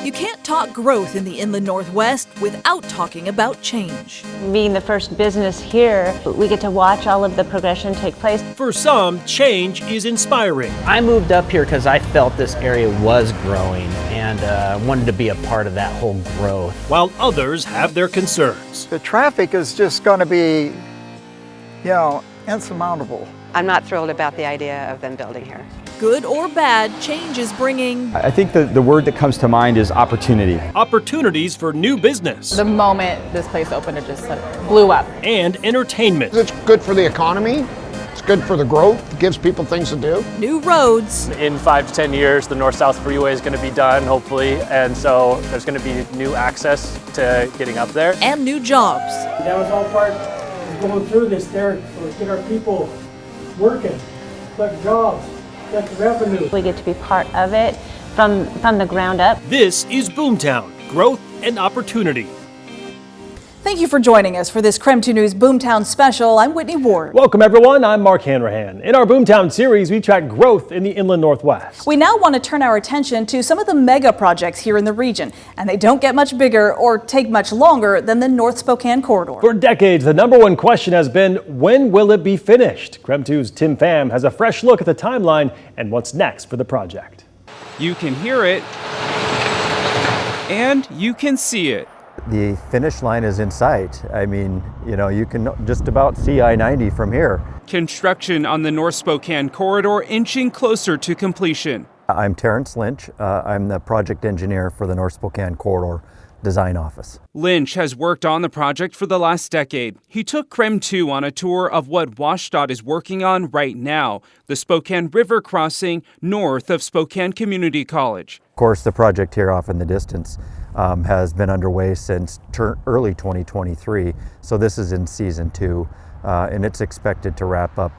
You can't talk growth in the Inland Northwest without talking about change. Being the first business here, we get to watch all of the progression take place. For some, change is inspiring. I moved up here because I felt this area was growing and wanted to be a part of that whole growth. While others have their concerns. The traffic is just going to be, insurmountable. I'm not thrilled about the idea of them building here. Good or bad, change is bringing... I think the word that comes to mind is opportunity. Opportunities for new business. The moment this place opened, it just blew up. And entertainment. It's good for the economy. It's good for the growth. It gives people things to do. New roads. In 5 to 10 years, the North-South Freeway is going to be done, hopefully. And so there's going to be new access to getting up there. And new jobs. That was all part of going through this there, to get our people working, collect jobs. Revenue. We get to be part of it from the ground up. This is Boomtown, growth and opportunity. Thank you for joining us for this KREM 2 News Boomtown special. I'm Whitney Ward. Welcome everyone, I'm Mark Hanrahan. In our Boomtown series, we track growth in the Inland Northwest. We now want to turn our attention to some of the mega projects here in the region, and they don't get much bigger or take much longer than the North Spokane corridor. For decades, the number one question has been, when will it be finished? KREM 2's Tim Pham has a fresh look at the timeline and what's next for the project. You can hear it, and you can see it. The finish line is in sight. I mean, you can just about see I-90 from here. Construction on the North Spokane corridor inching closer to completion. I'm Terrence Lynch. I'm the project engineer for the North Spokane corridor design office. Lynch has worked on the project for the last decade. He took KREM 2 on a tour of what WSDOT is working on right now, the Spokane River crossing north of Spokane Community College. Of course, the project here off in the distance has been underway since early 2023, so this is in season 2, and it's expected to wrap up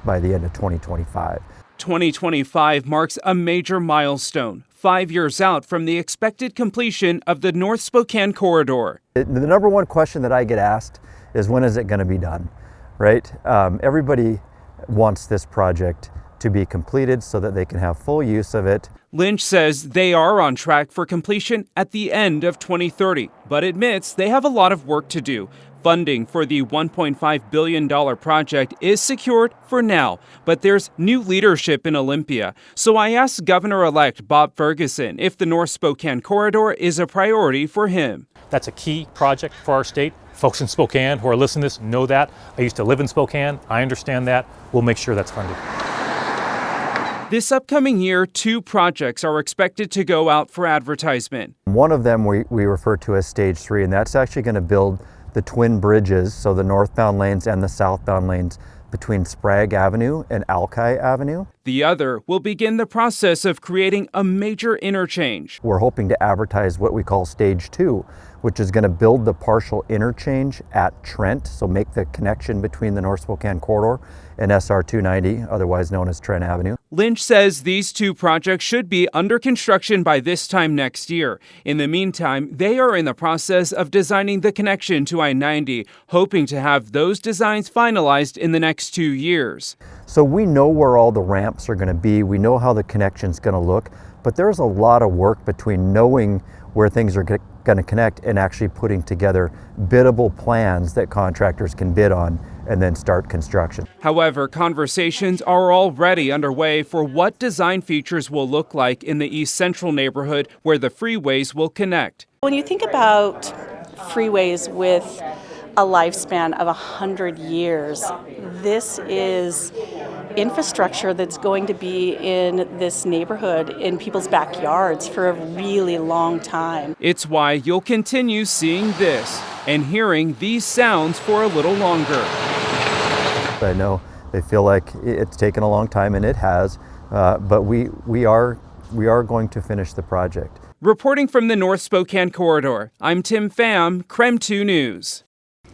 by the end of 2025. 2025 marks a major milestone, 5 years out from the expected completion of the North Spokane corridor. The number one question that I get asked is, when is it going to be done, right? Everybody wants this project to be completed so that they can have full use of it. Lynch says they are on track for completion at the end of 2030, but admits they have a lot of work to do. Funding for the $1.5 billion project is secured for now, but there's new leadership in Olympia. So I asked Governor-elect Bob Ferguson if the North Spokane corridor is a priority for him. That's a key project for our state. Folks in Spokane who are listening to this know that. I used to live in Spokane. I understand that. We'll make sure that's funded. This upcoming year, 2 projects are expected to go out for advertisement. One of them we refer to as Stage 3, and that's actually going to build the twin bridges, so the northbound lanes and the southbound lanes between Sprague Avenue and Alki Avenue. The other will begin the process of creating a major interchange. We're hoping to advertise what we call Stage 2, which is going to build the partial interchange at Trent, so make the connection between the North Spokane corridor and SR 290, otherwise known as Trent Avenue. Lynch says these 2 projects should be under construction by this time next year. In the meantime, they are in the process of designing the connection to I-90, hoping to have those designs finalized in the next 2 years. So we know where all the ramps are going to be, we know how the connection's going to look, but there's a lot of work between knowing where things are going to connect and actually putting together biddable plans that contractors can bid on and then start construction. However, conversations are already underway for what design features will look like in the East Central neighborhood where the freeways will connect. When you think about freeways with a lifespan of 100 years, this is infrastructure that's going to be in this neighborhood, in people's backyards for a really long time. It's why you'll continue seeing this and hearing these sounds for a little longer. I know they feel like it's taken a long time, and it has, but we are going to finish the project. Reporting from the North Spokane corridor, I'm Tim Pham, KREM 2 News.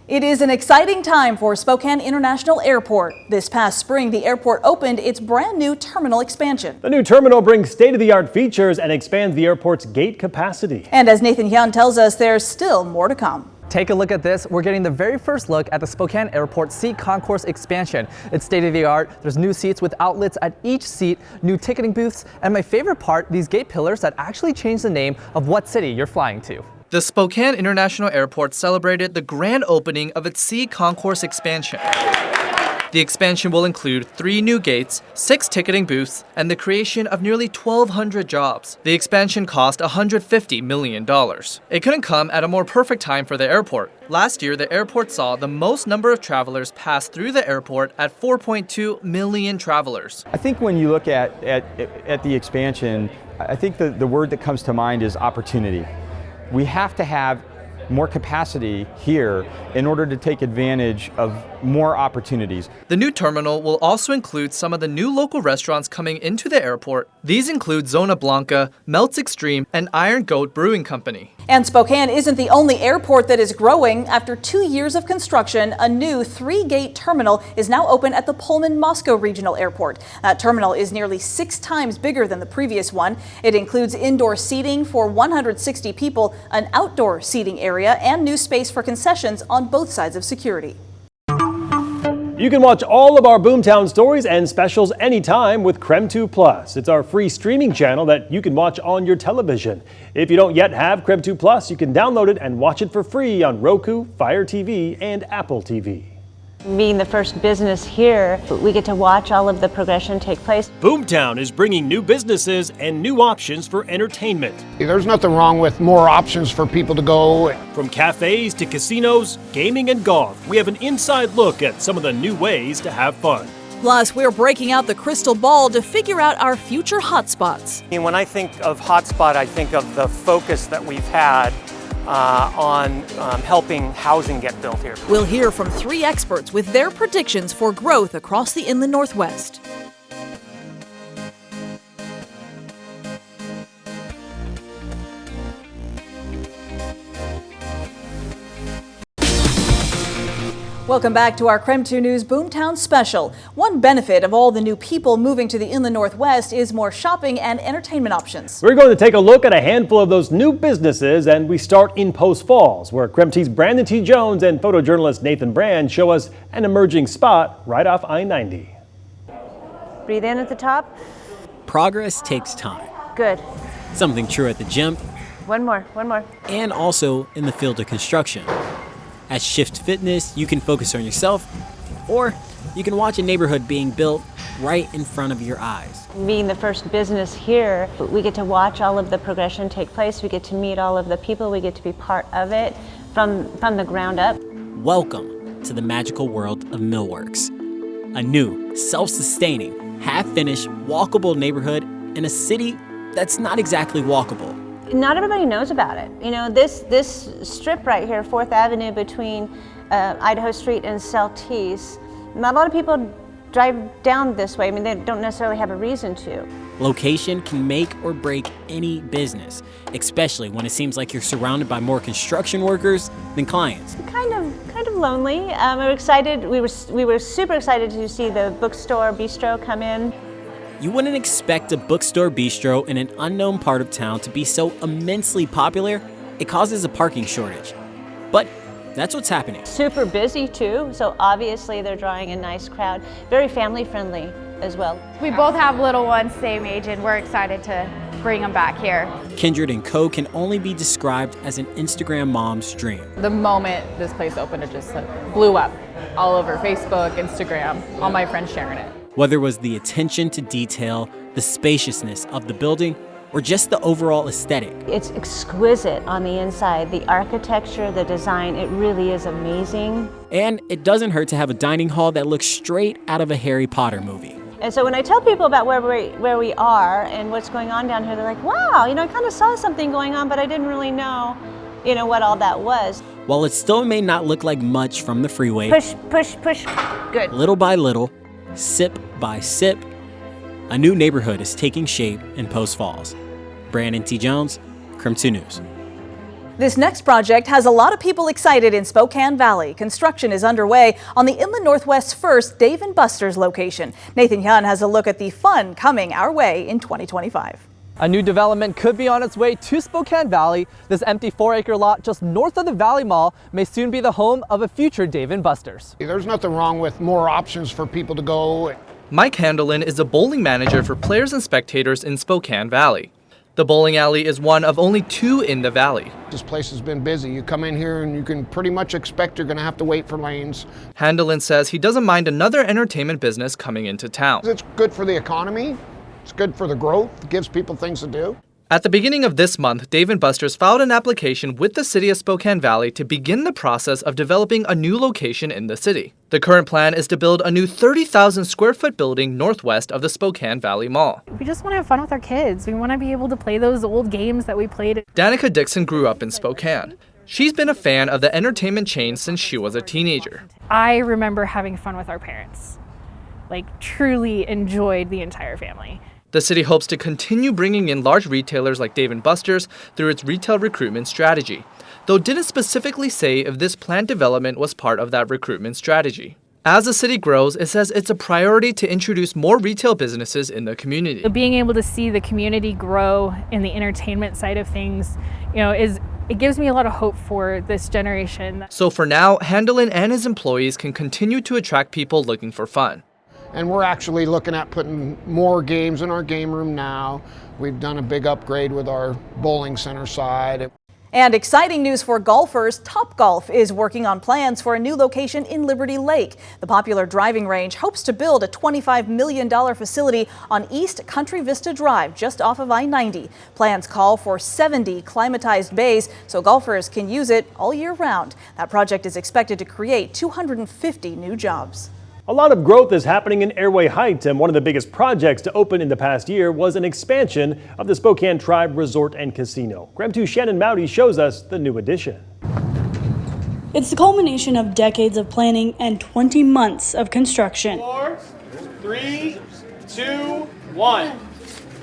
It is an exciting time for Spokane International Airport. This past spring, the airport opened its brand new terminal expansion. The new terminal brings state-of-the-art features and expands the airport's gate capacity. And as Nathan Hyun tells us, there's still more to come. Take a look at this. We're getting the very first look at the Spokane Airport seat concourse expansion. It's state-of-the-art. There's new seats with outlets at each seat, new ticketing booths, and my favorite part, these gate pillars that actually change the name of what city you're flying to. The Spokane International Airport celebrated the grand opening of its sea concourse expansion. The expansion will include 3 new gates, 6 ticketing booths, and the creation of nearly 1,200 jobs. The expansion cost $150 million. It couldn't come at a more perfect time for the airport. Last year, the airport saw the most number of travelers pass through the airport at 4.2 million travelers. I think when you look at the expansion, I think the word that comes to mind is opportunity. We have to have more capacity here in order to take advantage of more opportunities. The new terminal will also include some of the new local restaurants coming into the airport. These include Zona Blanca, Melts Extreme, and Iron Goat Brewing Company. And Spokane isn't the only airport that is growing. After 2 years of construction, a new 3-gate terminal is now open at the Pullman-Moscow Regional Airport. That terminal is nearly 6 times bigger than the previous one. It includes indoor seating for 160 people, an outdoor seating area, and new space for concessions on both sides of security. You can watch all of our Boomtown stories and specials anytime with KREM 2 Plus. It's our free streaming channel that you can watch on your television. If you don't yet have KREM 2 Plus, you can download it and watch it for free on Roku, Fire TV, and Apple TV. Being the first business here, we get to watch all of the progression take place. Boomtown is bringing new businesses and new options for entertainment. There's nothing wrong with more options for people to go. From cafes to casinos, gaming and golf, we have an inside look at some of the new ways to have fun. Plus, we're breaking out the crystal ball to figure out our future hotspots. When I think of hotspot, I think of the focus that we've had on helping housing get built here. We'll hear from 3 experts with their predictions for growth across the Inland Northwest. Welcome back to our KREM 2 News Boomtown Special. One benefit of all the new people moving to the Inland Northwest is more shopping and entertainment options. We're going to take a look at a handful of those new businesses, and we start in Post Falls, where KREM T's Brandon T. Jones and photojournalist Nathan Brand show us an emerging spot right off I-90. Breathe in at the top. Progress takes time. Good. Something true at the gym. One more. And also in the field of construction. At Shift Fitness, you can focus on yourself, or you can watch a neighborhood being built right in front of your eyes. Being the first business here, we get to watch all of the progression take place. We get to meet all of the people. We get to be part of it from the ground up. Welcome to the magical world of Millworks, a new, self-sustaining, half-finished, walkable neighborhood in a city that's not exactly walkable. Not everybody knows about it. You know, this strip right here, 4th Avenue between Idaho Street and Celtice, not a lot of people drive down this way. I mean, they don't necessarily have a reason to. Location can make or break any business, especially when it seems like you're surrounded by more construction workers than clients. Kind of lonely. We're excited. We were super excited to see the bookstore bistro come in. You wouldn't expect a bookstore bistro in an unknown part of town to be so immensely popular, it causes a parking shortage. But that's what's happening. Super busy too, so obviously they're drawing a nice crowd. Very family friendly as well. We both have little ones, same age, and we're excited to bring them back here. Kindred & Co. can only be described as an Instagram mom's dream. The moment this place opened, it just blew up all over Facebook, Instagram, all my friends sharing it. Whether it was the attention to detail, the spaciousness of the building, or just the overall aesthetic. It's exquisite on the inside. The architecture, the design, it really is amazing. And it doesn't hurt to have a dining hall that looks straight out of a Harry Potter movie. And so when I tell people about where we are and what's going on down here, they're like, wow, I kind of saw something going on, but I didn't really know, what all that was. While it still may not look like much from the freeway, push, good. Little by little, sip by sip, a new neighborhood is taking shape in Post Falls. Brandon T. Jones, KREM 2 News. This next project has a lot of people excited in Spokane Valley. Construction is underway on the Inland Northwest's first Dave & Buster's location. Nathan Hyun has a look at the fun coming our way in 2025. A new development could be on its way to Spokane Valley. This empty 4-acre lot just north of the Valley Mall may soon be the home of a future Dave & Buster's. There's nothing wrong with more options for people to go. Mike Handelin is a bowling manager for players and spectators in Spokane Valley. The bowling alley is one of only 2 in the valley. This place has been busy. You come in here and you can pretty much expect you're going to have to wait for lanes. Handelin says he doesn't mind another entertainment business coming into town. It's good for the economy. It's good for the growth. It gives people things to do. At the beginning of this month, Dave & Buster's filed an application with the city of Spokane Valley to begin the process of developing a new location in the city. The current plan is to build a new 30,000 square foot building northwest of the Spokane Valley Mall. We just want to have fun with our kids. We want to be able to play those old games that we played. Danica Dixon grew up in Spokane. She's been a fan of the entertainment chain since she was a teenager. I remember having fun with our parents. Truly enjoyed the entire family. The city hopes to continue bringing in large retailers like Dave & Buster's through its retail recruitment strategy, though didn't specifically say if this planned development was part of that recruitment strategy. As the city grows, it says it's a priority to introduce more retail businesses in the community. Being able to see the community grow in the entertainment side of things, it gives me a lot of hope for this generation. So for now, Handelin and his employees can continue to attract people looking for fun. And we're actually looking at putting more games in our game room now. We've done a big upgrade with our bowling center side. And exciting news for golfers. Topgolf is working on plans for a new location in Liberty Lake. The popular driving range hopes to build a $25 million facility on East Country Vista Drive, just off of I-90. Plans call for 70 climatized bays so golfers can use it all year round. That project is expected to create 250 new jobs. A lot of growth is happening in Airway Heights, and one of the biggest projects to open in the past year was an expansion of the Spokane Tribe Resort and Casino. KREM 2 Shannon Mowdy shows us the new addition. It's the culmination of decades of planning and 20 months of construction. 4, 3, 2, 1.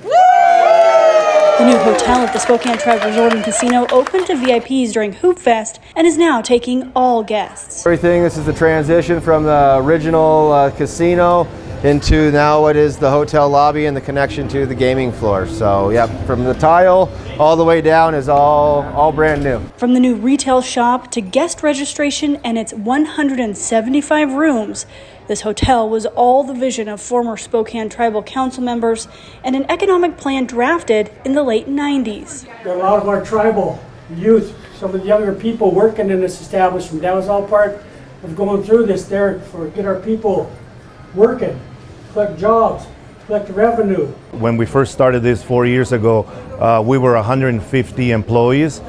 The new hotel at the Spokane Tribe Resort and Casino opened to VIPs during Hoop Fest and is now taking all guests. This is the transition from the original casino into now what is the hotel lobby and the connection to the gaming floor. So yeah, from the tile all the way down is all brand new. From the new retail shop to guest registration and its 175 rooms, this hotel was all the vision of former Spokane Tribal Council members and an economic plan drafted in the late 90s. Got a lot of our tribal youth, some of the younger people working in this establishment. That was all part of going through this there for get our people working, collect jobs, collect revenue. When we first started this 4 years ago, we were 150 employees.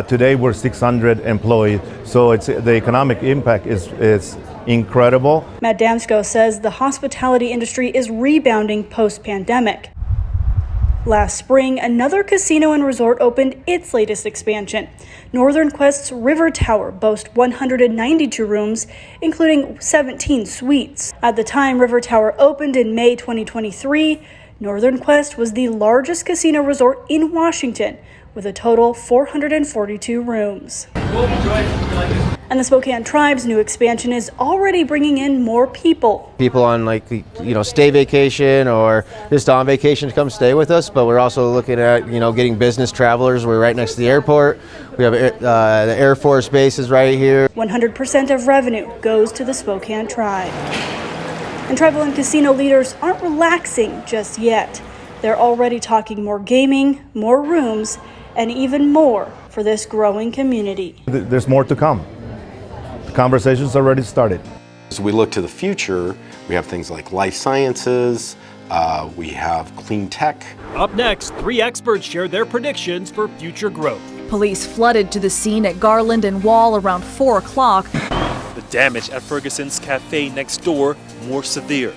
Today we're 600 employees. So the economic impact is incredible. Matt Damsko says the hospitality industry is rebounding post-pandemic. Last spring, another casino and resort opened its latest expansion. Northern Quest's River Tower boasts 192 rooms, including 17 suites. At the time River Tower opened in May 2023, Northern Quest was the largest casino resort in Washington, with a total 442 rooms. And the Spokane Tribe's new expansion is already bringing in more people. People on stay vacation or just on vacation to come stay with us, but we're also looking at getting business travelers. We're right next to the airport. We have the Air Force base is right here. 100% of revenue goes to the Spokane Tribe. And tribal and casino leaders aren't relaxing just yet. They're already talking more gaming, more rooms, and even more for this growing community. There's more to come. The conversation's already started. As we look to the future, we have things like life sciences, we have clean tech. Up next, 3 experts share their predictions for future growth. Police flooded to the scene at Garland and Wall around 4 o'clock. The damage at Ferguson's Cafe next door more severe.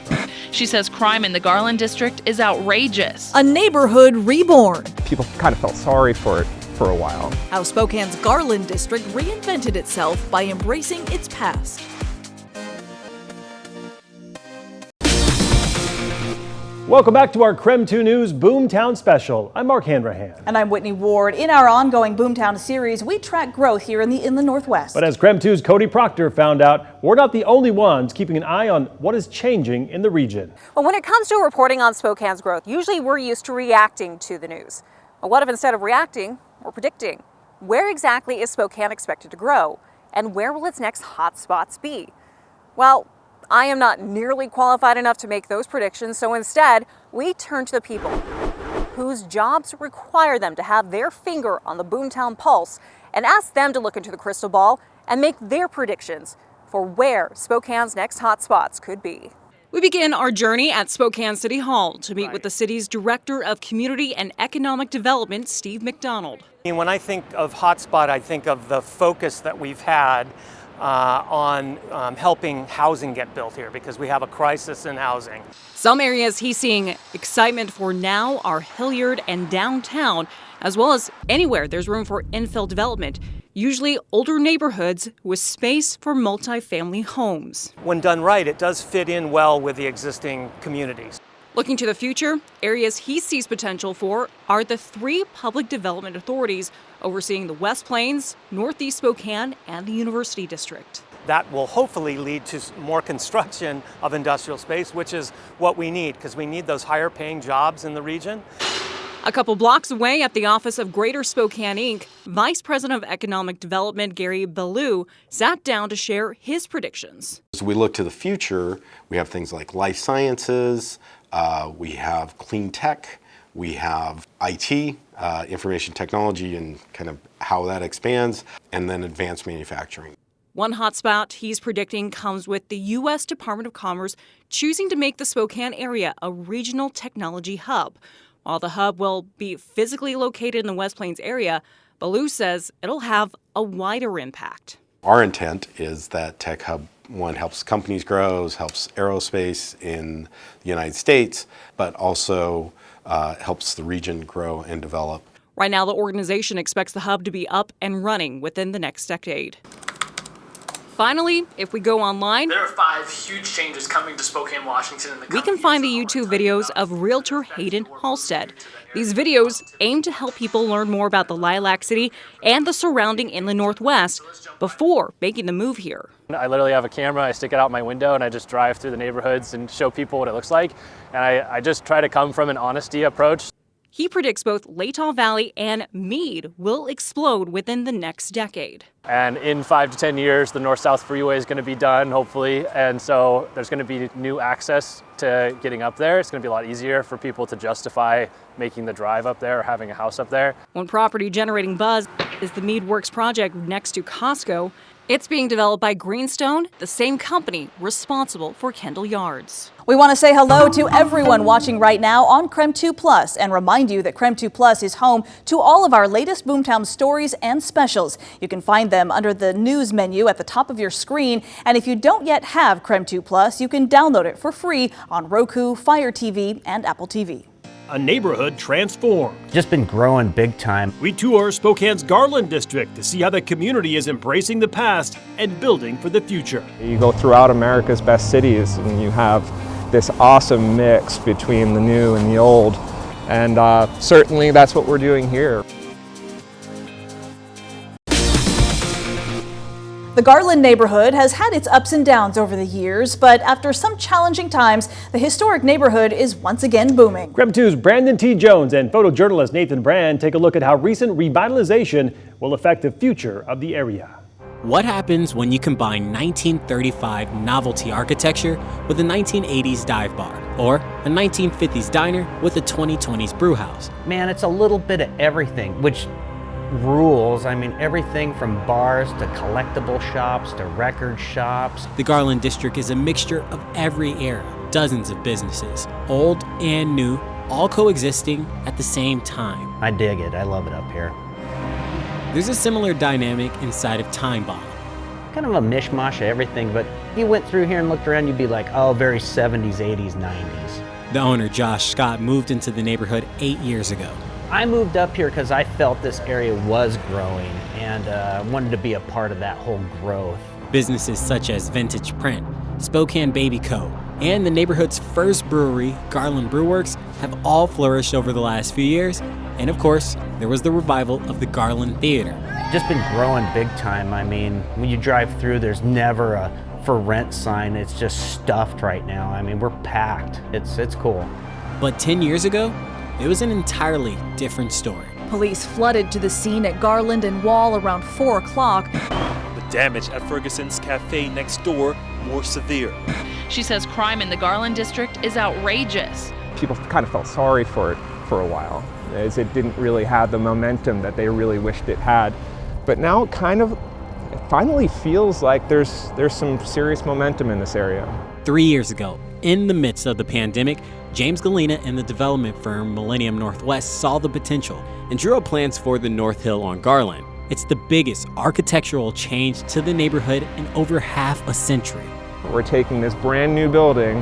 She says crime in the Garland District is outrageous. A neighborhood reborn. People kind of felt sorry for it for a while. How Spokane's Garland District reinvented itself by embracing its past. Welcome back to our KREM 2 News Boomtown Special. I'm Mark Hanrahan. And I'm Whitney Ward. In our ongoing Boomtown series, we track growth here in the Inland Northwest. But as KREM 2's Cody Proctor found out, we're not the only ones keeping an eye on what is changing in the region. Well, when it comes to reporting on Spokane's growth, usually we're used to reacting to the news. But what if instead of reacting, we're predicting? Where exactly is Spokane expected to grow? And where will its next hot spots be? Well, I am not nearly qualified enough to make those predictions, so instead, we turn to the people whose jobs require them to have their finger on the boomtown pulse and ask them to look into the crystal ball and make their predictions for where Spokane's next hotspots could be. We begin our journey at Spokane City Hall to meet with the city's Director of Community and Economic Development, Steve McDonald. When I think of hotspot, I think of the focus that we've had on helping housing get built here because we have a crisis in housing. Some areas he's seeing excitement for now are Hilliard and downtown, as well as anywhere there's room for infill development, usually older neighborhoods with space for multifamily homes. When done right, it does fit in well with the existing communities. Looking to the future, areas he sees potential for are the 3 public development authorities overseeing the West Plains, Northeast Spokane, and the University District. That will hopefully lead to more construction of industrial space, which is what we need because we need those higher paying jobs in the region. A couple blocks away at the office of Greater Spokane Inc., Vice President of Economic Development Gary Ballou sat down to share his predictions. As we look to the future, we have things like life sciences, we have clean tech, we have IT, information technology and kind of how that expands, and then advanced manufacturing. One hotspot he's predicting comes with the U.S. Department of Commerce choosing to make the Spokane area a regional technology hub. While the hub will be physically located in the West Plains area, Ballou says it'll have a wider impact. Our intent is that Tech Hub 1 helps companies grow, helps aerospace in the United States, but also helps the region grow and develop. Right now, the organization expects the hub to be up and running within the next decade. Finally, if we go online, there are 5 huge changes coming to Spokane, Washington. We can find the YouTube videos of Realtor Hayden Halstead. These videos aim to help people learn more about the Lilac City and the surrounding Inland Northwest before making the move here. I literally have a camera, I stick it out my window and I just drive through the neighborhoods and show people what it looks like. And I just try to come from an honesty approach. He predicts both Latah Valley and Meade will explode within the next decade. And in 5 to 10 years, the North-South Freeway is going to be done, hopefully. And so there's going to be new access to getting up there. It's going to be a lot easier for people to justify making the drive up there or having a house up there. One property generating buzz is the Meade Works project next to Costco. It's being developed by Greenstone, the same company responsible for Kendall Yards. We want to say hello to everyone watching right now on KREM 2 Plus and remind you that KREM 2 Plus is home to all of our latest Boomtown stories and specials. You can find them under the news menu at the top of your screen. And if you don't yet have KREM 2 Plus, you can download it for free on Roku, Fire TV, and Apple TV. A neighborhood transformed. Just been growing big time. We tour Spokane's Garland District to see how the community is embracing the past and building for the future. You go throughout America's best cities and you have this awesome mix between the new and the old. And certainly that's what we're doing here. The Garland neighborhood has had its ups and downs over the years, but after some challenging times, the historic neighborhood is once again booming. KREM 2's Brandon T. Jones and photojournalist Nathan Brand take a look at how recent revitalization will affect the future of the area. What happens when you combine 1935 novelty architecture with a 1980s dive bar, or a 1950s diner with a 2020s brew house? Man, it's a little bit of everything, which rules. I mean, everything from bars to collectible shops to record shops. The Garland District is a mixture of every era, dozens of businesses, old and new, all coexisting at the same time. I dig it. I love it up here. There's a similar dynamic inside of Time Bomb. Kind of a mishmash of everything, but you went through here and looked around, you'd be like, oh, very 70s, 80s, 90s. The owner, Josh Scott, moved into the neighborhood 8 years ago. I moved up here because I felt this area was growing and wanted to be a part of that whole growth. Businesses such as Vintage Print, Spokane Baby Co., and the neighborhood's first brewery, Garland Brewworks, have all flourished over the last few years. And of course, there was the revival of the Garland Theater. Just been growing big time. I mean, when you drive through, there's never a for rent sign. It's just stuffed right now. I mean, we're packed. It's cool. But 10 years ago, it was an entirely different story. Police flooded to the scene at Garland and Wall around 4 o'clock. The damage at Ferguson's cafe next door more severe. She says crime in the Garland District is outrageous. People kind of felt sorry for it for a while, as it didn't really have the momentum that they really wished it had. But now it finally feels like there's some serious momentum in this area. 3 years ago, in the midst of the pandemic, James Galena and the development firm Millennium Northwest saw the potential and drew up plans for the North Hill on Garland. It's the biggest architectural change to the neighborhood in over half a century. We're taking this brand new building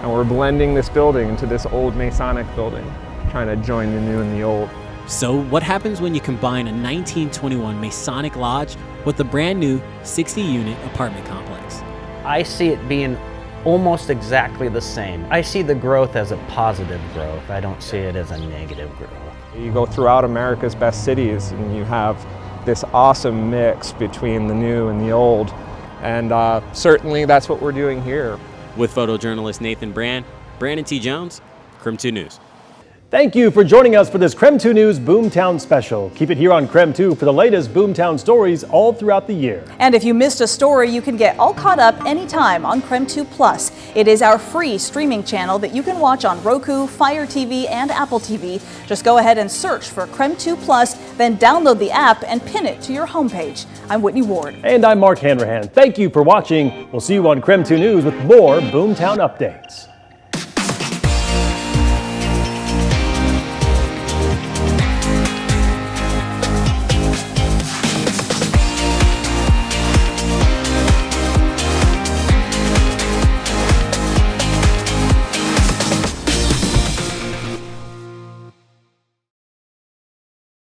and we're blending this building into this old Masonic building, trying to join the new and the old. So what happens when you combine a 1921 Masonic lodge with a brand new 60-unit apartment complex? I see it being almost exactly the same. I see the growth as a positive growth. I don't see it as a negative growth. You go throughout America's best cities and you have this awesome mix between the new and the old. And certainly that's what we're doing here. With photojournalist Nathan Brand, Brandon T. Jones, KREM 2 News. Thank you for joining us for this KREM 2 News Boomtown special. Keep it here on KREM 2 for the latest Boomtown stories all throughout the year. And if you missed a story, you can get all caught up anytime on KREM 2 Plus. It is our free streaming channel that you can watch on Roku, Fire TV, and Apple TV. Just go ahead and search for KREM 2 Plus, then download the app and pin it to your homepage. I'm Whitney Ward. And I'm Mark Hanrahan. Thank you for watching. We'll see you on KREM 2 News with more Boomtown updates.